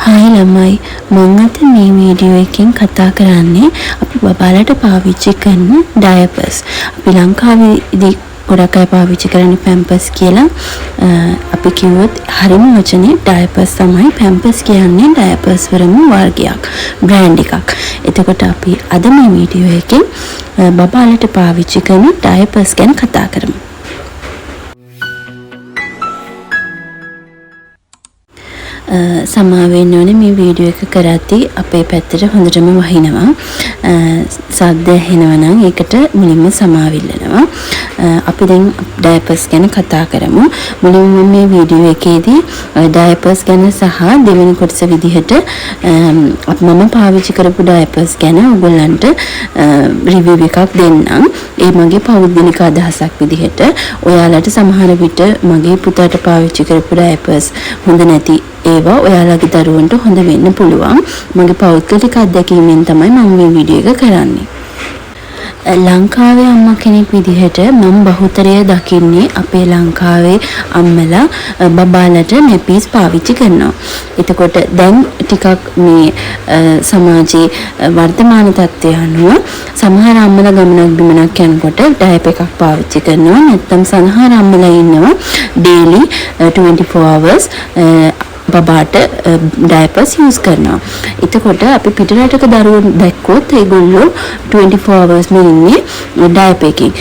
Hi ළමයි මම අද මේ වීඩියෝ එකෙන් කතා කරන්නේ අපි බබාලට පාවිච්චි කරන ඩයපර්ස්. අපි ලංකාවේදී ගොඩක් අය පාවිච්චි කරන්නේ පැම්පර්ස් කියලා. අපි කිව්වොත් හරිම වචනේ ඩයපර්ස් තමයි. පැම්පර්ස් කියන්නේ ඩයපර්ස් වලම වර්ගයක්, බ්‍රෑන්ඩ් එකක්. එතකොට අපි අද මේ වීඩියෝ එකෙන් බබාලට පාවිච්චි කරන ඩයපර්ස් ගැන කතා කරමු. සමා වෙන්න ඕනේ මේ වීඩියෝ එක කරද්දී අපේ පැත්තට හොඳටම වහිනවා. සද්ද ඇහෙනවා නම් ඒකට මුලින්ම සමාවිල්ලනවා. අපි දැන් ඩයපර්ස් ගැන කතා කරමු. මුලින්ම මේ වීඩියෝ එකේදී ඩයපර්ස් ගැන සහ දෙවෙනි කොටස විදිහට මම පාවිච්චි කරපු ඩයපර්ස් ගැන ඔයගොල්ලන්ට රිවිව් එකක් දෙන්නම්. ඒ මගේ පෞද්ගලික අදහසක් විදිහට. ඔයාලට සමහර විට මගේ පුතාට පාවිච්චි කරපු ඩයපර්ස් හොඳ නැති ඒවා ඔයාලගේ දරුවන්ට හොඳ වෙන්න පුළුවන්. මගේ පෞද්ගලික අත්දැකීමෙන් තමයි මම මේ වීඩියෝ එක කරන්නේ. ලංකාවේ අම්මා කෙනෙක් විදිහට මම බහුතරය දකින්නේ අපේ ලංකාවේ අම්මලා බබාලට නැපීස් පාවිච්චි කරනවා. එතකොට දැන් ටිකක් මේ සමාජයේ වර්තමාන තත්ත්වය අනුව සමහර අම්මලා ගමනක් බිමනක් යනකොට ඩයපර් එකක් පාවිච්චි කරනවා. නැත්නම් සමහර අම්මලා ඉන්නවා daily 24 hours බබාට ඩයපර්ස් යූස් කරනවා. එතකොට අපි පිටරටක දරුවෝ දැක්කොත් ඒගොල්ලෝ 24 hours ඉන්නේ ඩයපර් එකකින්.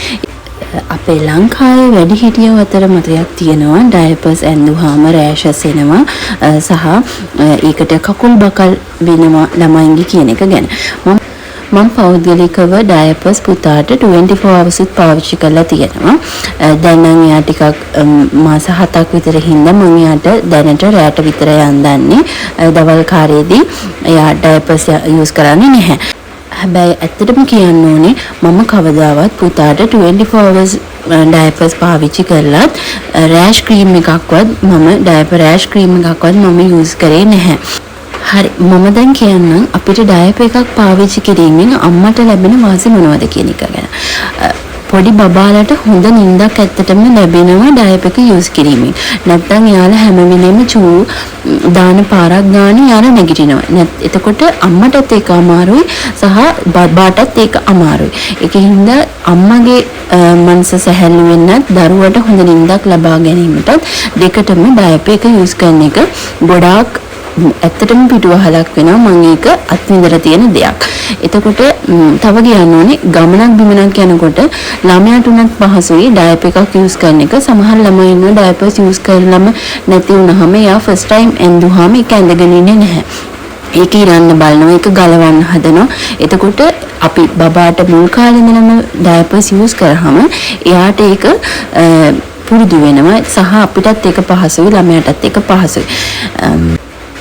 අපේ ලංකාවේ වැඩිහිටියෝ අතර මතයක් තියෙනවා ඩයපර්ස් ඇඳුවාම රෑෂස් එනවා සහ ඒකට කකුල් බකල් වෙනවා ළමයින්ගේ කියන එක ගැන. මම පෞද්ගලිකව ඩයපර්ස් පුතාට 24 hours පාවිච්චි කරලා තියෙනවා. දැන් නම් එයා ටිකක් මාස 7ක් විතර හින්දා මම එයාට දැනට රැට විතර යන්දන්නේ. දවල් කාලයේදී එයා ඩයපර්ස් යූස් කරන්නේ නැහැ. හැබැයි ඇත්තටම කියන්න ඕනේ මම කවදාවත් පුතාට 24 hours ඩයපර්ස් පාවිච්චි කරලත් රෑෂ් ක්‍රීම් එකක්වත් ඩයපර් රෑෂ් ක්‍රීම් එකක්වත් මම යූස් කරේ නැහැ. හරි මම දැන් කියන්නම් අපිට ඩයපර් එකක් පාවිච්චි කිරීමෙන් අම්මට ලැබෙන වාසි මොනවද කියන එක ගැන. පොඩි බබාලට හොඳ නිින්දක් ඇත්තටම ලැබෙනවා ඩයපර් එක යූස් කිරීමෙන්. නැත්නම් යාලා හැම වෙලෙම දාන පාරක් ගානේ යාලා නැගිටිනවා. එතකොට අම්මටත් ඒක අමාරුයි සහ බබාටත් ඒක අමාරුයි. ඒකින්ද අම්මගේ මනස සැහැල්ලු වෙන්නත් දරුවට හොඳ නිින්දක් ලබා ගැනීමටත් දෙකටම ඩයපර් එක යූස් කරන එක ගොඩාක් ඇත්තටම පිටුවහලක් වෙනවා. මම ඒක අත්විඳලා තියෙන දෙයක්. එතකොට තව කියන්න ඕනේ ගමනක් බිමනක් යනකොට ළමයාට උනත් පහසුයි ඩයපර් එකක් යූස් කරන එක. සමහර ළමයි ඉන්නවා ඩයපර්ස් යූස් කරලම නැති වුනහම එයා ෆස්ට් ටයිම් ඇඳුවාම ඒක ඇඳගෙන ඉන්නේ නැහැ. ඒක ඉරන්න බලනවා, ඒක ගලවන්න හදනවා. එතකොට අපි බබාට මුල් කාලේ ඉඳලම ඩයපර්ස් යූස් කරාම එයාට ඒක පුරුදු වෙනවා සහ අපිටත් ඒක පහසුයි, ළමයාටත් ඒක පහසුයි.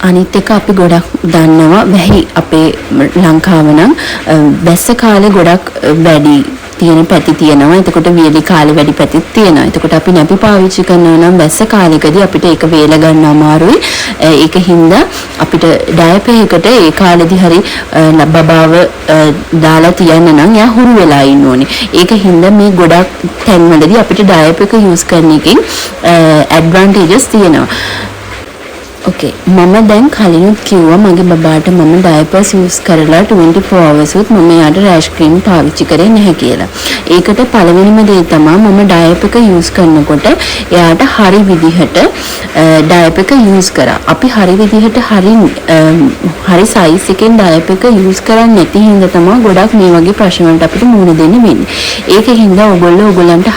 අනිත් එක අපි ගොඩක් දන්නවා වැහි අපේ ලංකාව නම් බැස්ස කාලේ ගොඩක් වැඩි තියෙන පැති තියෙනවා. එතකොට වියලි කාලේ වැඩි පැතිත් තියෙනවා. එතකොට අපි නැපි පාවිච්චි කරනවා නම් බැස්ස කාලෙකදී අපිට ඒක වේල ගන්න අමාරුයි. ඒක හින්දා අපිට ඩයපර් එකට ඒ කාලෙදී හරි බබාව දාලා තියන්න නම් එයා හුරු වෙලා ඉන්න ඕනේ. ඒක හින්දා මේ ගොඩක් තැන්වලදී අපිට ඩයපර් එක යූස් කරන එකෙන් ඇඩ්වාන්ටේජස් තියෙනවා. ඕකේ මම දැන් කලිනුත් කිව්වා මගේ බබාට මම ඩයපර්ස් යූස් කරලා 24 hours මම යාට රෑෂ් ක්‍රීම් පාවිච්චි කරේ නැහැ කියලා. ඒකට පළවෙනිම දේ තමයි මම ඩයපර් එක යූස් කරනකොට එයාට හරි විදිහට ඩයපර් එක යූස් කරා. අපි හරි විදිහට හරි සයිස් එකෙන් ඩයපර් එක යූස් කරන්නේ නැති හින්දා තමයි ගොඩක් මේ වගේ ප්‍රශ්න වලට අපිට මුහුණ දෙන්න වෙන්නේ. ඒකෙන් හින්දා ඔයගොල්ලන්ට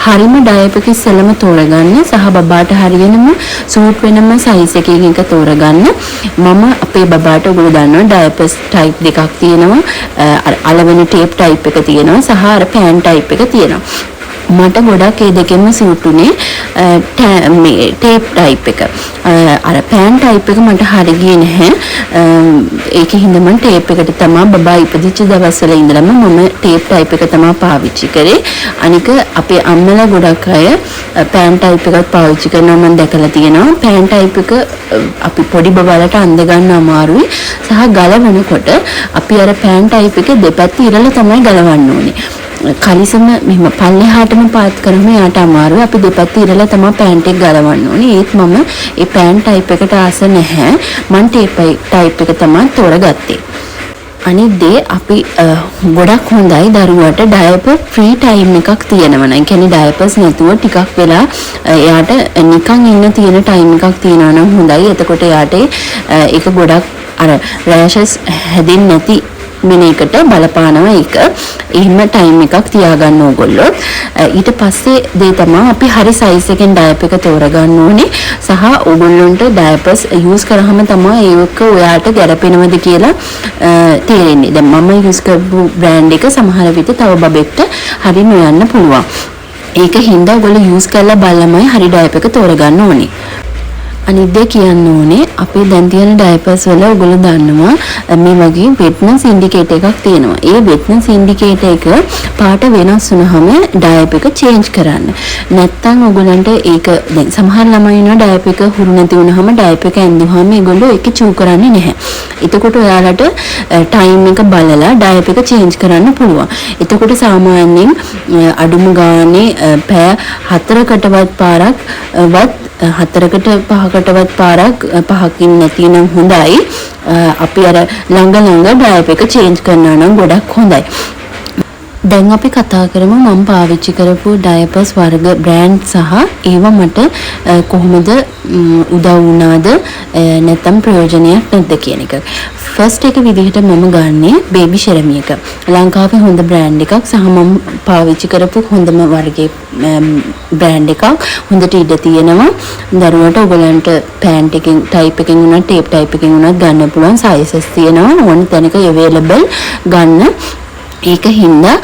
හරිම ඩයපර් එක ඉස්සෙල්ලම තෝරගන්න සහ බබාට හරියනම සූට් වෙනම සයිස් එකකින් එක තෝරගන්න. මම අපේ බබාට ඔයගොල්ලෝ දන්නවා ඩයපර්ස් ටයිප් දෙකක් තියෙනවා. අලවෙන ටේප් ටයිප් එක තියෙනවා සහ අර පෑන් ටයිප් එක තියෙනවා. මට ගොඩක් ඒ දෙකෙන්ම සූට් උනේ මේ ටේප් ටයිප් එක. අර පෑන් ටයිප් එක මට හරි ගියේ නැහැ. ඒකෙන් හින්දා මම ටේප් එකට තමයි බබා ඉපදිච්ච දවස්වල ඉඳලම මම ටේප් ටයිප් එක තමයි පාවිච්චි කරේ. අනික අපේ අම්මලා ගොඩක් අය පෑන් ටයිප් එකක් පාවිච්චි කරනවා මම දැකලා තියෙනවා. පෑන් ටයිප් එක අපි පොඩි බබාලට අඳ ගන්න අමාරුයි සහ ගලවනකොට අපි අර පෑන් ටයිප් එක දෙපැත්ත ඉරලා තමයි ගලවන්න ඕනේ. කලිසම මෙහෙම පල්ලෙහාටම පාත් කරාම යාට අමාරුයි. අපි දෙපැත්ත ඉරලා තමයි පෑන්ට් එක ගලවන්න ඕනේ. ඒත් මම ඒ පෑන්ට් ටයිප් එකට ආස නැහැ. මම ටයිප් එක තමයි තෝරගත්තේ. අනිත් දේ අපි ගොඩක් හොඳයි දරුවට ඩයපර් ෆ්‍රී ටයිම් එකක් තියෙනවා නම් කියන්නේ ඩයපර්ස් නැතුව ටිකක් වෙලා එයාට නිකන් ඉන්න තියෙන ටයිම් එකක් තියෙනවා නම් හොඳයි. එතකොට එයාට ඒක ගොඩක් අර රෑෂස් හැදෙන්නේ නැති වෙන එකට බලපානවා ඒක. එහෙම ටයිම් එකක් තියාගන්න ඕගොල්ලෝ. ඊට පස්සේ දේ තමයි අපි හරි සයිස් එකෙන් ඩයපර් එක තෝරගන්න ඕනේ. සහ ඕගොල්ලන්ට ඩයපර්ස් යූස් කරාම තමයි ඒක ඔයාට ගැලපෙනවද කියලා තේරෙන්නේ. දැන් මම යූස් කරපු බ්‍රෑන්ඩ් එක සමහර විට තව බබෙක්ට හරි නොයන්න පුළුවන්. ඒක හින්දා ඔයගොල්ලෝ යූස් කරලා බලලාමයි හරි ඩයපර් එක තෝරගන්න ඕනේ. අනිත් දේ කියන්න ඕනේ අපේ දැන් තියෙන ඩයපර්ස් වල ඔයගොල්ලෝ දන්නවා මේ වගේ වෙට්නස් ඉන්ඩිකේටර් එකක් තියෙනවා. ඒ වෙට්නස් ඉන්ඩිකේටර් එක පාට වෙනස් වුනහම ඩයපර් එක චේන්ජ් කරන්න. නැත්තම් ඔයගොල්ලන්ට ඒක දැන් සමහර ළමයි ඉන්නවා ඩයපර් එක හුරු නැති වුනහම ඩයපර් එක ඇඳුවාම ඒගොල්ලෝ ඒක චූ කරන්නේ නැහැ. එතකොට ඔයාලට ටයිම් එක බලලා ඩයපර් එක චේන්ජ් කරන්න පුළුවන්. එතකොට සාමාන්‍යයෙන් අඩුම ගානේ පැය 4කටවත් පාරක් වත් 4කට 5කටවත් පාරක් පහකින් නැති නම් හොඳයි. අපි අර ළඟ ඩයපර් එක චේන්ජ් කරනවා නම් ගොඩක් හොඳයි. දැන් අපි කතා කරමු මම පාවිච්චි කරපු ඩයපර්ස් වර්ග බ්‍රෑන්ඩ් සහ ඒවා මට කොහොමද උදව් වුණාද නැත්නම් ප්‍රයෝජනයක් නැද්ද කියන එක. ෆස්ට් එක විදිහට මම ගන්නේ බේබි ෂෙරමි එක. ලංකාවේ හොඳ බ්‍රෑන්ඩ් එකක් සහ මම පාවිච්චි කරපු හොඳම වර්ගයේ බ්‍රෑන්ඩ් එකක්. හොඳට ඉඩ තියෙනවා. දරුවට ඔයගලන්ට පෑන්ට් එකෙන් ටයිප් එකෙන් උනත් ටේප් ටයිප් එකෙන් උනත් ගන්න පුළුවන් සයිසස් තියෙනවා. ඕන තැනක අවైలබල් ගන්න. ඒක හින්දා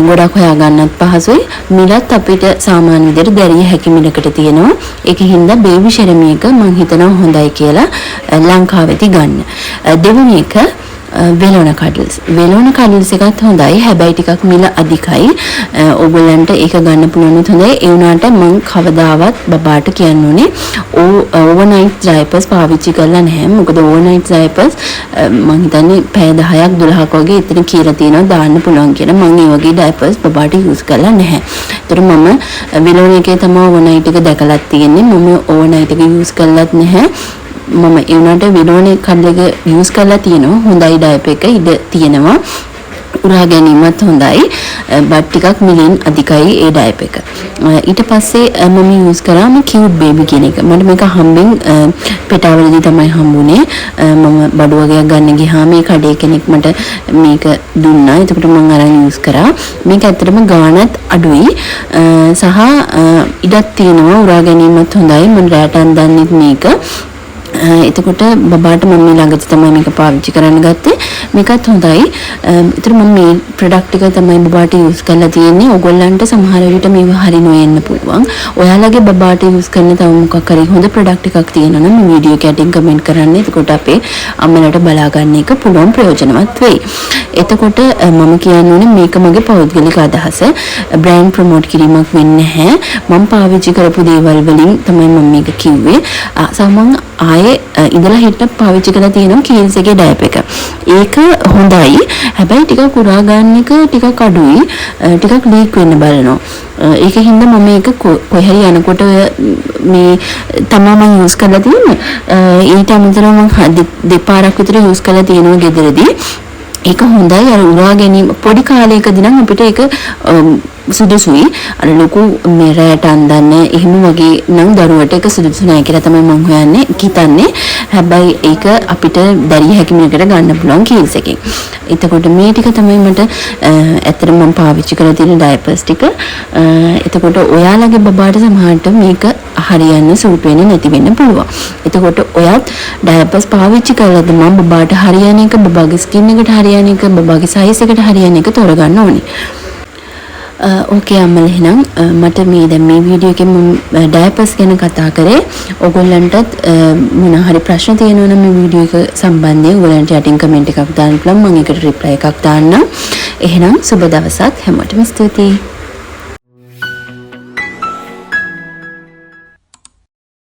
ගොඩක් හොයාගන්නත් පහසුයි. මිලත් අපිට සාමාන්‍ය විදිහට දැරිය හැකි මිලකට තියෙනවා. ඒක හින්දා බේබි ෂෙරමි එක මම හිතනවා හොඳයි කියලා ලංකාවේදී ගන්න. දෙවෙනි එක වෙලෝන කඩල්ස්. වෙලෝන කඩල්ස් එකත් හොඳයි. හැබැයි ටිකක් මිල අධිකයි. ඕගොල්ලන්ට ඒක ගන්න පුළුවන් උත් හොඳයි. ඒ වුණාට මම කවදාවත් බබාට කියන්න ඕනේ ඕවර්නයිට් ඩයපර්ස් පාවිච්චි කරලා නැහැ. මොකද ඕවර්නයිට් ඩයපර්ස් මම හිතන්නේ පැය 10ක් 12ක් වගේ එතන කියලා තියෙනවා දාන්න පුළුවන් කියලා. මම ඒ වගේ ඩයපර්ස් බබාට යූස් කරලා නැහැ. ඒතර මම වෙලෝන එකේ තමයි ඕවර්නයිට් එක දැකලා තියෙන්නේ. මම ඕවර්නයිට් එක යූස් කරලත් නැහැ. මම ඒ වුණාට වෙලෝනේ කඩල එක යූස් කරලා තියෙනවා. හොඳයි ඩයපර් එක ඉඩ තියෙනවා. උරා ගැනීමත් හොඳයි. බට් ටිකක් මිලින් අධිකයි ඒ ඩයපර් එක. ඊට පස්සේ මම යූස් කරාම කියුට් බේබි කියන එක. මට මේක හම්බෙන් පෙටාවලදී තමයි හම්බුනේ. මම බඩු වගේක් ගන්න ගියාම මේ කඩේ කෙනෙක් මට මේක දුන්නා. එතකොට මම අරන් යූස් කරා. මේක ඇත්තටම ගාණත් අඩුයි. සහ ඉඩක් තියෙනවා. උරා ගැනීමත් හොඳයි. මම රැට අන්දන්නෙත් මේක. එතකොට බබාට මම ළඟදී තමයි මේක පාවිච්චි කරන්න ගත්තේ. මේකත් හොඳයි. ඒතර මම මේ ප්‍රොඩක්ට් එක තමයි බබාට යූස් කරලා තියෙන්නේ. ඕගොල්ලන්ට සමහර විට මේව හරි නොවෙන්න පුළුවන්. ඔයාලගේ බබාට යූස් කරන තව මොකක් හරි හොඳ ප්‍රොඩක්ට් එකක් තියෙනවා නම් මේ වීඩියෝ එකට කමෙන්ට් කරන්න. එතකොට අපේ අම්මලාට බලා ගන්න එක පුළුවන් ප්‍රයෝජනවත් වෙයි. එතකොට මම කියන්නේ මේක මගේ පෞද්ගලික අදහස. බ්‍රෑන්ඩ් ප්‍රොමෝට් කිරීමක් වෙන්නේ නැහැ. මම පාවිච්චි කරපු දේවල් වලින් තමයි මම මේක කිව්වේ. සමහන් ආයේ ඉඳලා හිට පාවිච්චි කරලා තියෙනවා කීල්ස් එකේ ඩයපර් එක. ඒක හොඳයි. හැබැයි ටිකක් උරා ගන්න එක ටිකක් අඩුයි. ටිකක් ලීක් වෙන්න බලනවා. ඒක හින්දා මම මේක කොහේ හරි යනකොට මේ තමයි මම යූස් කරලා තියෙන්නේ. ඊට අමතරව මම දෙපාරක් විතර යූස් කරලා තියෙනවා ගෙදරදී. ඒක හොඳයි. අර උරා ගැනීම පොඩි කාලයකදී නම් අපිට ඒක සුදුසුයි. අර ලොකු මේ රැට අන්දන්න එහෙම වගේ නම් දරුවට ඒක සුදුසු නැහැ කියලා තමයි මම හොයන්නේ හිතන්නේ. හැබැයි ඒක අපිට දැරිය හැකි මිලකට ගන්න පුළුවන් කීල්ස් එකෙන්. එතකොට මේ ටික තමයි මට ඇත්තටම මම පාවිච්චි කරලා තියෙන ඩයපර්ස් ටික. එතකොට ඔයාලගේ බබාට සමහරට මේක හරියන්න සූට් වෙන්නේ නැති වෙන්න පුළුවන්. එතකොට ඔයත් ඩයපර්ස් පාවිච්චි කරලාද මම බබාට හරියන එක, බබාගේ ස්කින් එකට හරියන එක, බබාගේ සයිස් එකට හරියන එක තෝරගන්න ඕනේ. ඕකේ අම්මලා එහෙනම් මට මේ දැන් මේ වීඩියෝ එකෙන් මම ඩයපර්ස් ගැන කතා කරේ. ඔයගොල්ලන්ටත් මොන හරි ප්‍රශ්න තියෙනවා නම් මේ වීඩියෝ එක සම්බන්ධයෙන් ඔයගොල්ලන්ට යටින් කමෙන්ට් එකක් දාන්න පුළුවන්. මම ඒකට රිප්ලයි එකක් දාන්නම්. එහෙනම් සුබ දවසක් හැමෝටම ස්තුතියි.